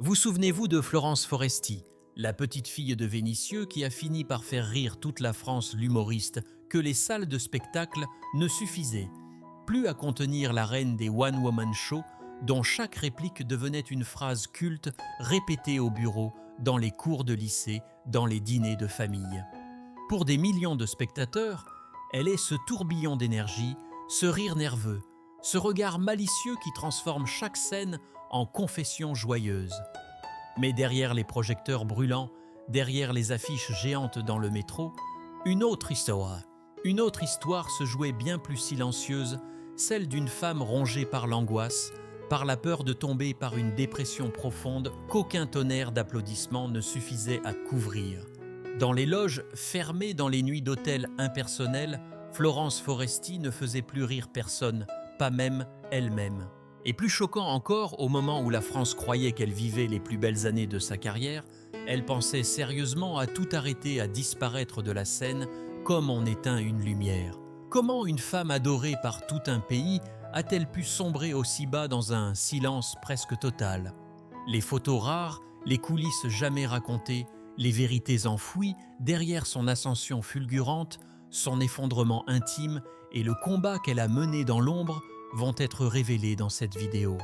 Vous souvenez-vous de Florence Foresti, la petite fille de Vénissieux qui a fini par faire rire toute la France, l'humoriste, que les salles de spectacle ne suffisaient plus à contenir la reine des one-woman shows dont chaque réplique devenait une phrase culte répétée au bureau, dans les cours de lycée, dans les dîners de famille. Pour des millions de spectateurs, elle est ce tourbillon d'énergie, ce rire nerveux, ce regard malicieux qui transforme chaque scène en confession joyeuse. Mais derrière les projecteurs brûlants, derrière les affiches géantes dans le métro, une autre histoire se jouait bien plus silencieuse, celle d'une femme rongée par l'angoisse, par la peur de tomber par une dépression profonde qu'aucun tonnerre d'applaudissements ne suffisait à couvrir. Dans les loges fermées dans les nuits d'hôtel impersonnelles, Florence Foresti ne faisait plus rire personne, pas même elle-même. Et plus choquant encore, au moment où la France croyait qu'elle vivait les plus belles années de sa carrière, elle pensait sérieusement à tout arrêter, à disparaître de la scène comme on éteint une lumière. Comment une femme adorée par tout un pays a-t-elle pu sombrer aussi bas dans un silence presque total? Les photos rares, les coulisses jamais racontées, les vérités enfouies derrière son ascension fulgurante, son effondrement intime et le combat qu'elle a mené dans l'ombre vont être révélés dans cette vidéo.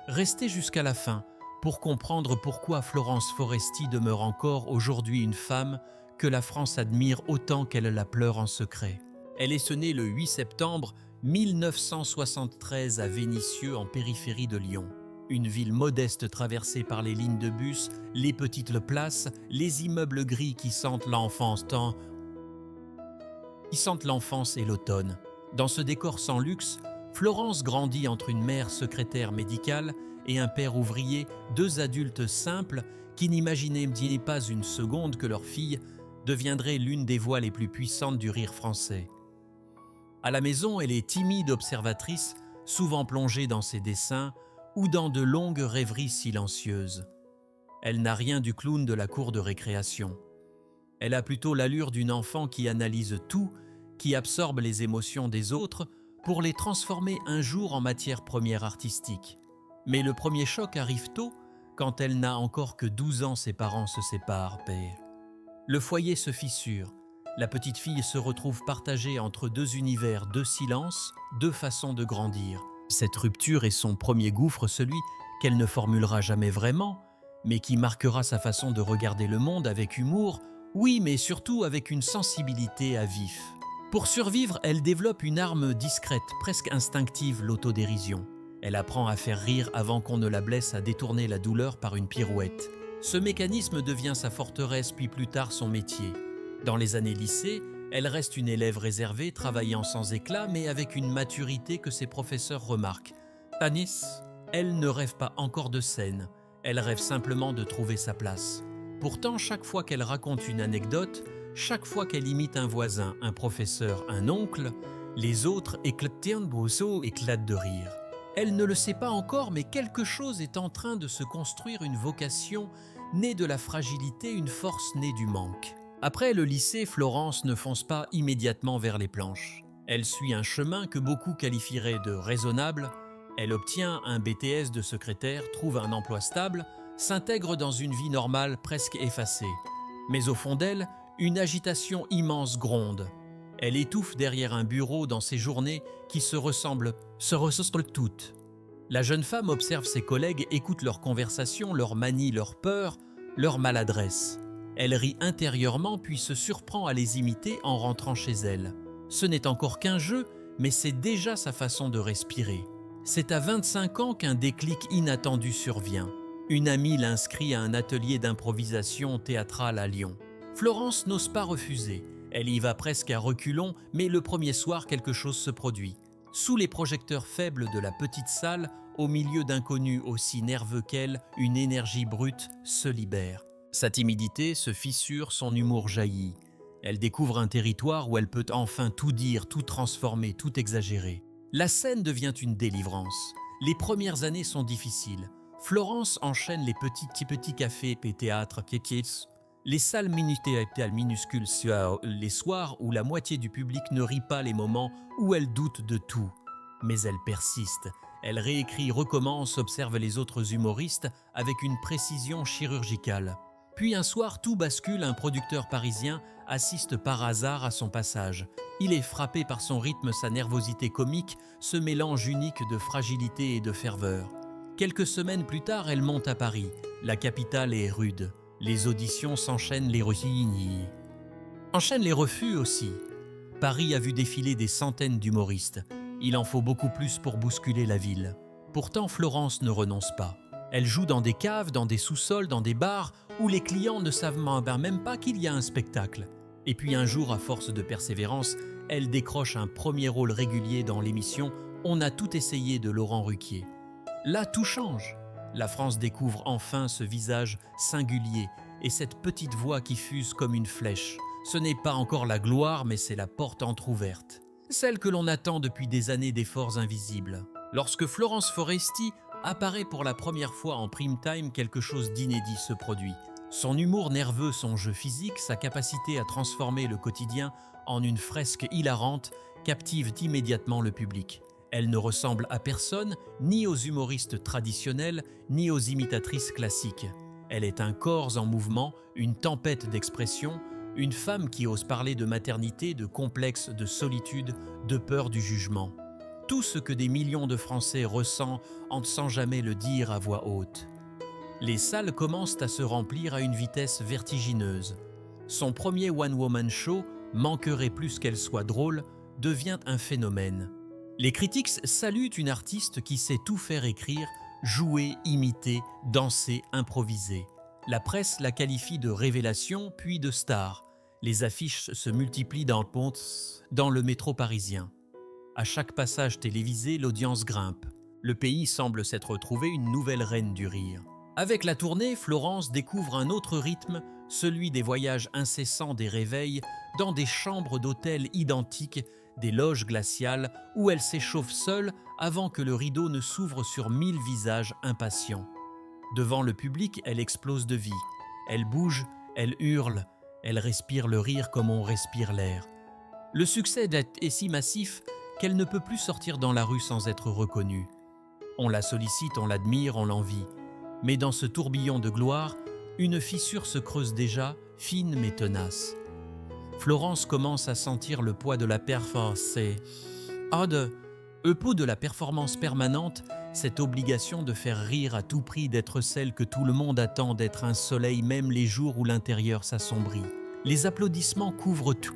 Restez jusqu'à la fin pour comprendre pourquoi Florence Foresti demeure encore aujourd'hui une femme que la France admire autant qu'elle la pleure en secret. Elle est née le 8 septembre 1973 à Vénissieux, en périphérie de Lyon. Une ville modeste traversée par les lignes de bus, les petites places, les immeubles gris qui sentent l'enfance et l'automne. Dans ce décor sans luxe, Florence grandit entre une mère secrétaire médicale et un père ouvrier, deux adultes simples qui n'imaginaient pas une seconde que leur fille deviendrait l'une des voix les plus puissantes du rire français. À la maison, elle est timide observatrice, souvent plongée dans ses dessins ou dans de longues rêveries silencieuses. Elle n'a rien du clown de la cour de récréation. Elle a plutôt l'allure d'une enfant qui analyse tout, qui absorbe les émotions des autres pour les transformer un jour en matière première artistique. Mais le premier choc arrive tôt, quand elle n'a encore que 12 ans, ses parents se séparent. Le foyer se fissure. La petite fille se retrouve partagée entre deux univers, deux silences, deux façons de grandir. Cette rupture est son premier gouffre, celui qu'elle ne formulera jamais vraiment, mais qui marquera sa façon de regarder le monde avec humour, oui, mais surtout avec une sensibilité à vif. Pour survivre, elle développe une arme discrète, presque instinctive, l'autodérision. Elle apprend à faire rire avant qu'on ne la blesse, à détourner la douleur par une pirouette. Ce mécanisme devient sa forteresse, puis plus tard son métier. Dans les années lycée, elle reste une élève réservée, travaillant sans éclat, mais avec une maturité que ses professeurs remarquent. Anis, elle ne rêve pas encore de scène, elle rêve simplement de trouver sa place. Pourtant, chaque fois qu'elle raconte une anecdote, chaque fois qu'elle imite un voisin, un professeur, un oncle, les autres éclatent de rire. Elle ne le sait pas encore, mais quelque chose est en train de se construire, une vocation née de la fragilité, une force née du manque. Après le lycée, Florence ne fonce pas immédiatement vers les planches. Elle suit un chemin que beaucoup qualifieraient de raisonnable. Elle obtient un BTS de secrétaire, trouve un emploi stable, s'intègre dans une vie normale presque effacée. Mais au fond d'elle, une agitation immense gronde. Elle étouffe derrière un bureau dans ses journées qui se ressemblent toutes. La jeune femme observe ses collègues, écoute leurs conversations, leurs manies, leurs peurs, leurs maladresses. Elle rit intérieurement puis se surprend à les imiter en rentrant chez elle. Ce n'est encore qu'un jeu, mais c'est déjà sa façon de respirer. C'est à 25 ans qu'un déclic inattendu survient. Une amie l'inscrit à un atelier d'improvisation théâtrale à Lyon. Florence n'ose pas refuser. Elle y va presque à reculons, mais le premier soir, quelque chose se produit. Sous les projecteurs faibles de la petite salle, au milieu d'inconnus aussi nerveux qu'elle, une énergie brute se libère. Sa timidité se fissure, son humour jaillit. Elle découvre un territoire où elle peut enfin tout dire, tout transformer, tout exagérer. La scène devient une délivrance. Les premières années sont difficiles. Florence enchaîne les petits cafés et théâtres, les salles minuscules, les soirs où la moitié du public ne rit pas, les moments où elle doute de tout. Mais elle persiste. Elle réécrit, recommence, observe les autres humoristes avec une précision chirurgicale. Puis un soir, tout bascule, un producteur parisien assiste par hasard à son passage. Il est frappé par son rythme, sa nervosité comique, ce mélange unique de fragilité et de ferveur. Quelques semaines plus tard, elle monte à Paris. La capitale est rude. Les auditions s'enchaînent, les refus aussi. Paris a vu défiler des centaines d'humoristes. Il en faut beaucoup plus pour bousculer la ville. Pourtant, Florence ne renonce pas. Elle joue dans des caves, dans des sous-sols, dans des bars où les clients ne savent même pas qu'il y a un spectacle. Et puis un jour, à force de persévérance, elle décroche un premier rôle régulier dans l'émission « On a tout essayé » de Laurent Ruquier. Là, tout change. La France découvre enfin ce visage singulier et cette petite voix qui fuse comme une flèche. Ce n'est pas encore la gloire, mais c'est la porte entr'ouverte. Celle que l'on attend depuis des années d'efforts invisibles. Lorsque Florence Foresti apparaît pour la première fois en prime time, quelque chose d'inédit se produit. Son humour nerveux, son jeu physique, sa capacité à transformer le quotidien en une fresque hilarante captivent immédiatement le public. Elle ne ressemble à personne, ni aux humoristes traditionnels, ni aux imitatrices classiques. Elle est un corps en mouvement, une tempête d'expression, une femme qui ose parler de maternité, de complexe, de solitude, de peur du jugement. Tout ce que des millions de Français ressentent sans jamais le dire à voix haute. Les salles commencent à se remplir à une vitesse vertigineuse. Son premier one-woman show, manquerait plus qu'elle soit drôle, devient un phénomène. Les critiques saluent une artiste qui sait tout faire écrire, jouer, imiter, danser, improviser. La presse la qualifie de révélation puis de star. Les affiches se multiplient dans le métro parisien. À chaque passage télévisé, l'audience grimpe. Le pays semble s'être trouvé une nouvelle reine du rire. Avec la tournée, Florence découvre un autre rythme, celui des voyages incessants, des réveils, dans des chambres d'hôtel identiques, des loges glaciales où elle s'échauffe seule avant que le rideau ne s'ouvre sur 1000 visages impatients. Devant le public, elle explose de vie. Elle bouge, elle hurle, elle respire le rire comme on respire l'air. Le succès est si massif qu'elle ne peut plus sortir dans la rue sans être reconnue. On la sollicite, on l'admire, on l'envie. Mais dans ce tourbillon de gloire, une fissure se creuse déjà, fine mais tenace. Florence commence à sentir le poids de la performance de la performance permanente, cette obligation de faire rire à tout prix, d'être celle que tout le monde attend, d'être un soleil même les jours où l'intérieur s'assombrit. Les applaudissements couvrent tout,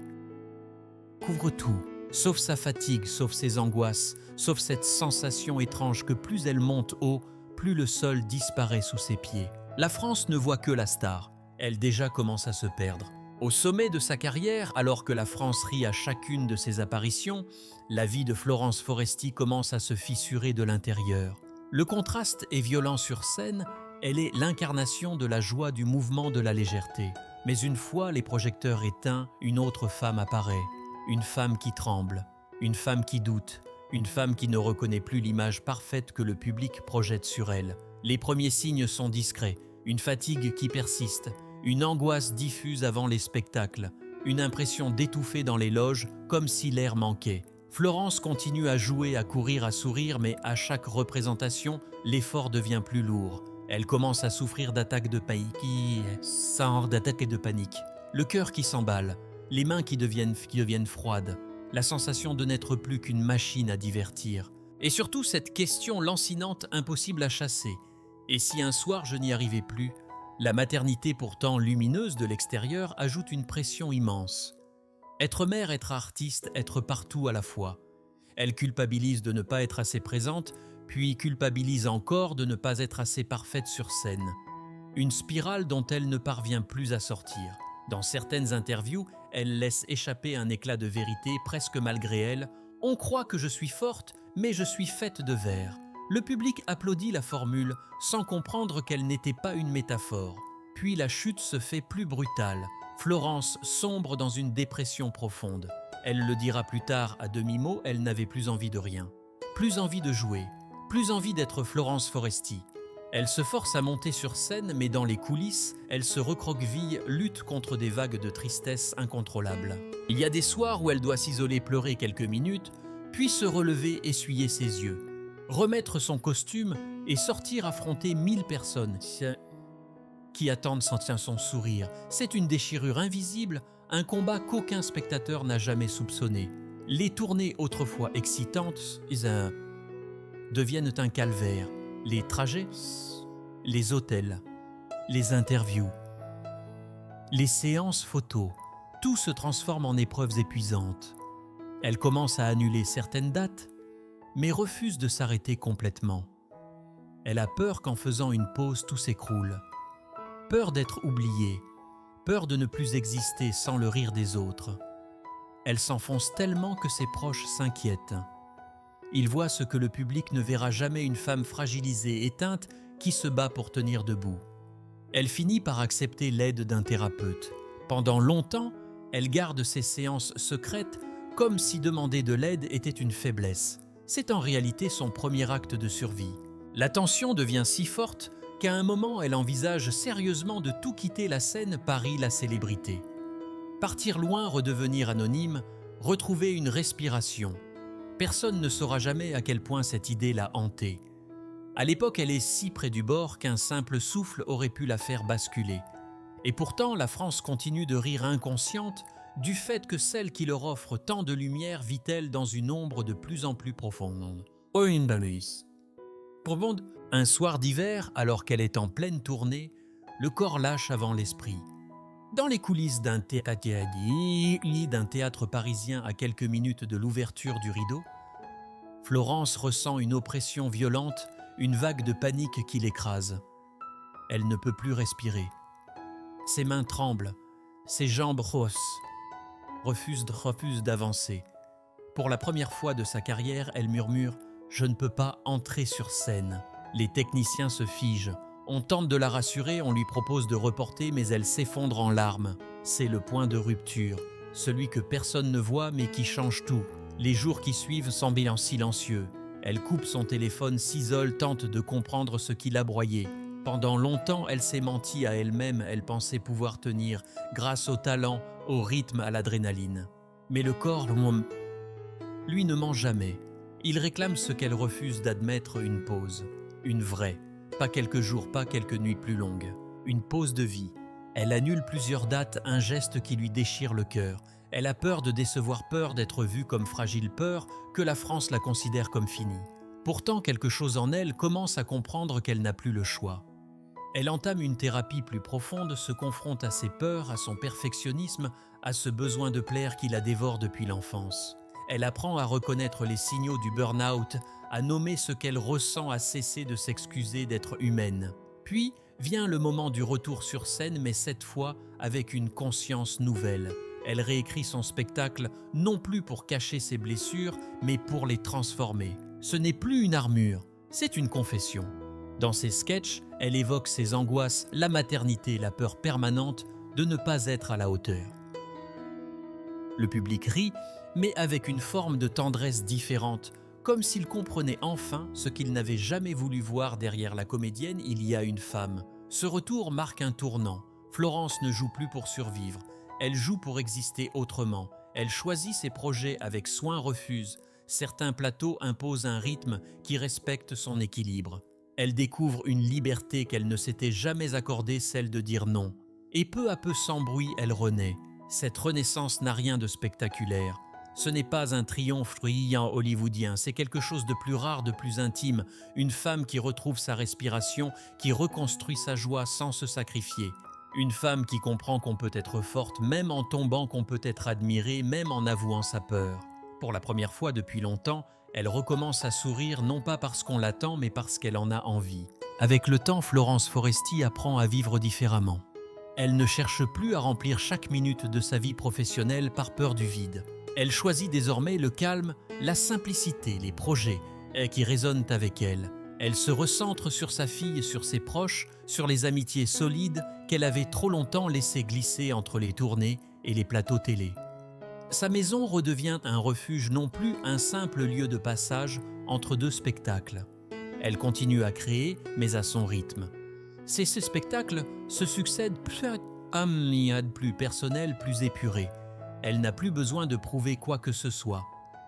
sauf sa fatigue, sauf ses angoisses, sauf cette sensation étrange que plus elle monte haut, plus le sol disparaît sous ses pieds. La France ne voit que la star. Elle déjà commence à se perdre. Au sommet de sa carrière, alors que la France rit à chacune de ses apparitions, la vie de Florence Foresti commence à se fissurer de l'intérieur. Le contraste est violent sur scène, elle est l'incarnation de la joie du mouvement de la légèreté. Mais une fois les projecteurs éteints, une autre femme apparaît. Une femme qui tremble, une femme qui doute, une femme qui ne reconnaît plus l'image parfaite que le public projette sur elle. Les premiers signes sont discrets, une fatigue qui persiste, une angoisse diffuse avant les spectacles, une impression d'étouffer dans les loges comme si l'air manquait. Florence continue à jouer, à courir, à sourire, mais à chaque représentation, l'effort devient plus lourd. Elle commence à souffrir d'attaques de panique, le cœur qui s'emballe, les mains qui deviennent froides, la sensation de n'être plus qu'une machine à divertir. Et surtout cette question lancinante impossible à chasser. Et si un soir je n'y arrivais plus? La maternité pourtant lumineuse de l'extérieur ajoute une pression immense. Être mère, être artiste, être partout à la fois. Elle culpabilise de ne pas être assez présente, puis culpabilise encore de ne pas être assez parfaite sur scène. Une spirale dont elle ne parvient plus à sortir. Dans certaines interviews, elle laisse échapper un éclat de vérité presque malgré elle. « On croit que je suis forte, mais je suis faite de verre. » Le public applaudit la formule, sans comprendre qu'elle n'était pas une métaphore. Puis la chute se fait plus brutale. Florence sombre dans une dépression profonde. Elle le dira plus tard à demi-mot, elle n'avait plus envie de rien. Plus envie de jouer, plus envie d'être Florence Foresti. Elle se force à monter sur scène, mais dans les coulisses, elle se recroqueville, lutte contre des vagues de tristesse incontrôlables. Il y a des soirs où elle doit s'isoler, pleurer quelques minutes, puis se relever, essuyer ses yeux. remettre son costume et sortir affronter 1000 personnes qui attendent sans son sourire. C'est une déchirure invisible, un combat qu'aucun spectateur n'a jamais soupçonné. Les tournées autrefois excitantes deviennent un calvaire. Les trajets, les hôtels, les interviews, les séances photos, tout se transforme en épreuves épuisantes. Elle commence à annuler certaines dates, mais refuse de s'arrêter complètement. Elle a peur qu'en faisant une pause, tout s'écroule. Peur d'être oubliée, peur de ne plus exister sans le rire des autres. Elle s'enfonce tellement que ses proches s'inquiètent. Ils voient ce que le public ne verra jamais, une femme fragilisée, éteinte, qui se bat pour tenir debout. Elle finit par accepter l'aide d'un thérapeute. Pendant longtemps, elle garde ses séances secrètes comme si demander de l'aide était une faiblesse. C'est en réalité son premier acte de survie. La tension devient si forte qu'à un moment, elle envisage sérieusement de tout quitter la scène, Paris, la célébrité. Partir loin, redevenir anonyme, retrouver une respiration. Personne ne saura jamais à quel point cette idée l'a hantée. À l'époque, elle est si près du bord qu'un simple souffle aurait pu la faire basculer. Et pourtant, la France continue de rire inconsciente du fait que celle qui leur offre tant de lumière vit-elle dans une ombre de plus en plus profonde. Un soir d'hiver, alors qu'elle est en pleine tournée, le corps lâche avant l'esprit. Dans les coulisses d'un théâtre parisien à quelques minutes de l'ouverture du rideau, Florence ressent une oppression violente, une vague de panique qui l'écrase. Elle ne peut plus respirer. Ses mains tremblent, ses jambes refusent d'avancer. Pour la première fois de sa carrière, elle murmure « Je ne peux pas entrer sur scène ». Les techniciens se figent. On tente de la rassurer, on lui propose de reporter, mais elle s'effondre en larmes. C'est le point de rupture, celui que personne ne voit mais qui change tout. Les jours qui suivent semblent silencieux. Elle coupe son téléphone, s'isole, tente de comprendre ce qui l'a broyée. Pendant longtemps, elle s'est menti à elle-même, elle pensait pouvoir tenir, grâce au talent, au rythme, à l'adrénaline. Mais le corps, lui, ne ment jamais. Il réclame ce qu'elle refuse d'admettre, une pause. Une vraie. Pas quelques jours, pas quelques nuits plus longues. Une pause de vie. Elle annule plusieurs dates, un geste qui lui déchire le cœur. Elle a peur de décevoir, peur d'être vue comme fragile, peur que la France la considère comme finie. Pourtant, quelque chose en elle commence à comprendre qu'elle n'a plus le choix. Elle entame une thérapie plus profonde, se confronte à ses peurs, à son perfectionnisme, à ce besoin de plaire qui la dévore depuis l'enfance. Elle apprend à reconnaître les signaux du burn-out, à nommer ce qu'elle ressent, à cesser de s'excuser d'être humaine. Puis vient le moment du retour sur scène, mais cette fois avec une conscience nouvelle. Elle réécrit son spectacle non plus pour cacher ses blessures, mais pour les transformer. Ce n'est plus une armure, c'est une confession. Dans ses sketchs, elle évoque ses angoisses, la maternité, la peur permanente de ne pas être à la hauteur. Le public rit, mais avec une forme de tendresse différente, comme s'il comprenait enfin ce qu'il n'avait jamais voulu voir derrière la comédienne. Il y a une femme. Ce retour marque un tournant. Florence ne joue plus pour survivre. Elle joue pour exister autrement. Elle choisit ses projets avec soin, refuse. Certains plateaux imposent un rythme qui respecte son équilibre. Elle découvre une liberté qu'elle ne s'était jamais accordée, celle de dire non. Et peu à peu, sans bruit, elle renaît. Cette renaissance n'a rien de spectaculaire. Ce n'est pas un triomphe brillant hollywoodien, c'est quelque chose de plus rare, de plus intime. Une femme qui retrouve sa respiration, qui reconstruit sa joie sans se sacrifier. Une femme qui comprend qu'on peut être forte, même en tombant, qu'on peut être admirée, même en avouant sa peur. Pour la première fois depuis longtemps, elle recommence à sourire, non pas parce qu'on l'attend, mais parce qu'elle en a envie. Avec le temps, Florence Foresti apprend à vivre différemment. Elle ne cherche plus à remplir chaque minute de sa vie professionnelle par peur du vide. Elle choisit désormais le calme, la simplicité, les projets qui résonnent avec elle. Elle se recentre sur sa fille, sur ses proches, sur les amitiés solides qu'elle avait trop longtemps laissées glisser entre les tournées et les plateaux télé. Sa maison redevient un refuge, non plus un simple lieu de passage entre deux spectacles. Elle continue à créer, mais à son rythme. Ces spectacles se succèdent plus personnels, plus épurés. Elle n'a plus besoin de prouver quoi que ce soit.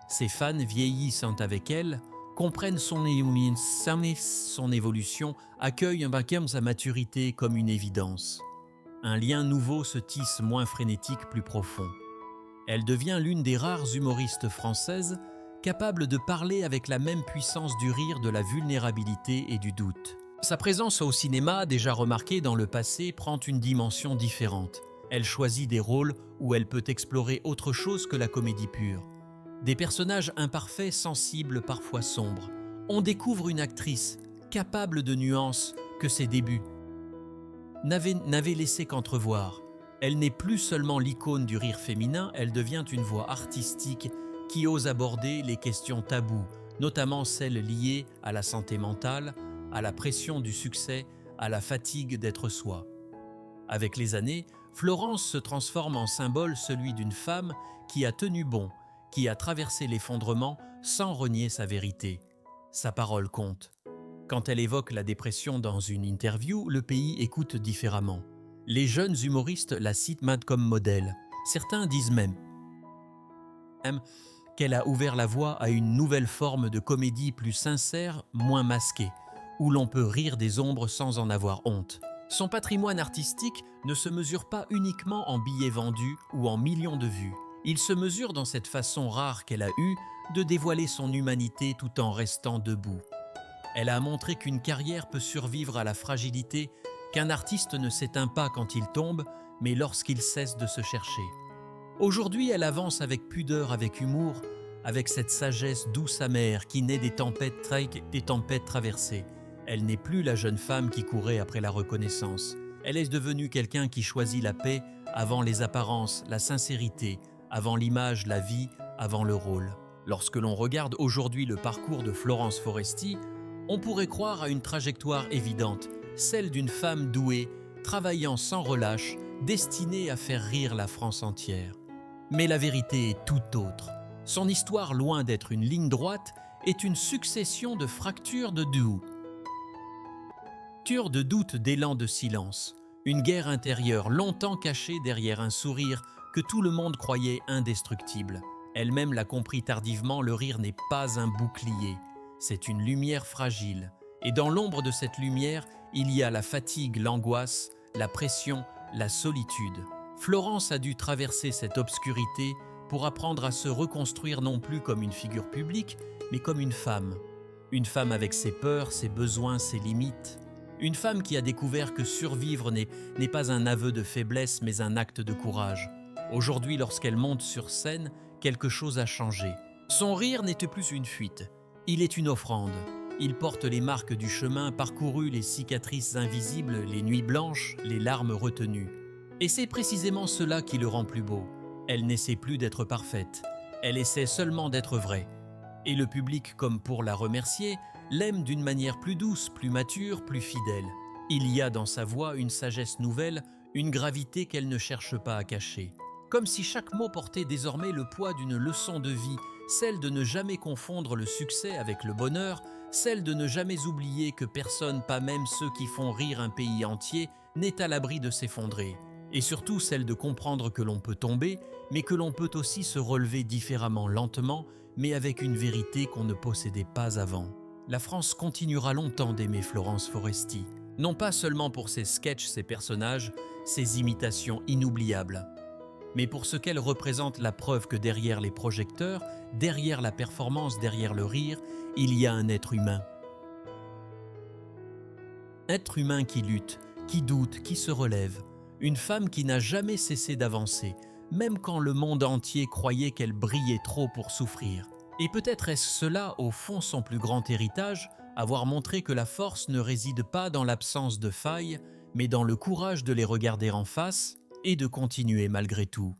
Ses fans vieillissant avec elle, comprennent son évolution, accueillent sa maturité comme une évidence. Un lien nouveau se tisse, moins frénétique, plus profond. Elle devient l'une des rares humoristes françaises capable de parler avec la même puissance du rire, de la vulnérabilité et du doute. Sa présence au cinéma, déjà remarquée dans le passé, prend une dimension différente. Elle choisit des rôles où elle peut explorer autre chose que la comédie pure. Des personnages imparfaits, sensibles, parfois sombres. On découvre une actrice capable de nuances que ses débuts n'avaient laissé qu'entrevoir. Elle n'est plus seulement l'icône du rire féminin, elle devient une voix artistique qui ose aborder les questions taboues, notamment celles liées à la santé mentale, à la pression du succès, à la fatigue d'être soi. Avec les années, Florence se transforme en symbole, celui d'une femme qui a tenu bon, qui a traversé l'effondrement sans renier sa vérité. Sa parole compte. Quand elle évoque la dépression dans une interview, le pays écoute différemment. Les jeunes humoristes la citent comme modèle. Certains disent même qu'elle a ouvert la voie à une nouvelle forme de comédie plus sincère, moins masquée, où l'on peut rire des ombres sans en avoir honte. Son patrimoine artistique ne se mesure pas uniquement en billets vendus ou en millions de vues. Il se mesure dans cette façon rare qu'elle a eue de dévoiler son humanité tout en restant debout. Elle a montré qu'une carrière peut survivre à la fragilité, qu'un artiste ne s'éteint pas quand il tombe, mais lorsqu'il cesse de se chercher. Aujourd'hui, elle avance avec pudeur, avec humour, avec cette sagesse douce amère qui naît des tempêtes traversées. Elle n'est plus la jeune femme qui courait après la reconnaissance. Elle est devenue quelqu'un qui choisit la paix avant les apparences, la sincérité, avant l'image, la vie, avant le rôle. Lorsque l'on regarde aujourd'hui le parcours de Florence Foresti, on pourrait croire à une trajectoire évidente, celle d'une femme douée, travaillant sans relâche, destinée à faire rire la France entière. Mais la vérité est tout autre. Son histoire, loin d'être une ligne droite, est une succession de fractures de doutes, d'élans de silence. Une guerre intérieure longtemps cachée derrière un sourire que tout le monde croyait indestructible. Elle-même l'a compris tardivement, le rire n'est pas un bouclier, c'est une lumière fragile. Et dans l'ombre de cette lumière, il y a la fatigue, l'angoisse, la pression, la solitude. Florence a dû traverser cette obscurité pour apprendre à se reconstruire non plus comme une figure publique, mais comme une femme. Une femme avec ses peurs, ses besoins, ses limites. Une femme qui a découvert que survivre n'est pas un aveu de faiblesse, mais un acte de courage. Aujourd'hui, lorsqu'elle monte sur scène, quelque chose a changé. Son rire n'était plus une fuite, il est une offrande. Il porte les marques du chemin parcouru, les cicatrices invisibles, les nuits blanches, les larmes retenues. Et c'est précisément cela qui le rend plus beau. Elle n'essaie plus d'être parfaite, elle essaie seulement d'être vraie. Et le public, comme pour la remercier, l'aime d'une manière plus douce, plus mature, plus fidèle. Il y a dans sa voix une sagesse nouvelle, une gravité qu'elle ne cherche pas à cacher. Comme si chaque mot portait désormais le poids d'une leçon de vie, celle de ne jamais confondre le succès avec le bonheur, celle de ne jamais oublier que personne, pas même ceux qui font rire un pays entier, n'est à l'abri de s'effondrer. Et surtout celle de comprendre que l'on peut tomber, mais que l'on peut aussi se relever différemment, lentement, mais avec une vérité qu'on ne possédait pas avant. La France continuera longtemps d'aimer Florence Foresti, non pas seulement pour ses sketchs, ses personnages, ses imitations inoubliables, mais pour ce qu'elle représente, la preuve que derrière les projecteurs, derrière la performance, derrière le rire, il y a un être humain. Être humain qui lutte, qui doute, qui se relève. Une femme qui n'a jamais cessé d'avancer, même quand le monde entier croyait qu'elle brillait trop pour souffrir. Et peut-être est-ce cela, au fond, son plus grand héritage, avoir montré que la force ne réside pas dans l'absence de failles, mais dans le courage de les regarder en face et de continuer malgré tout.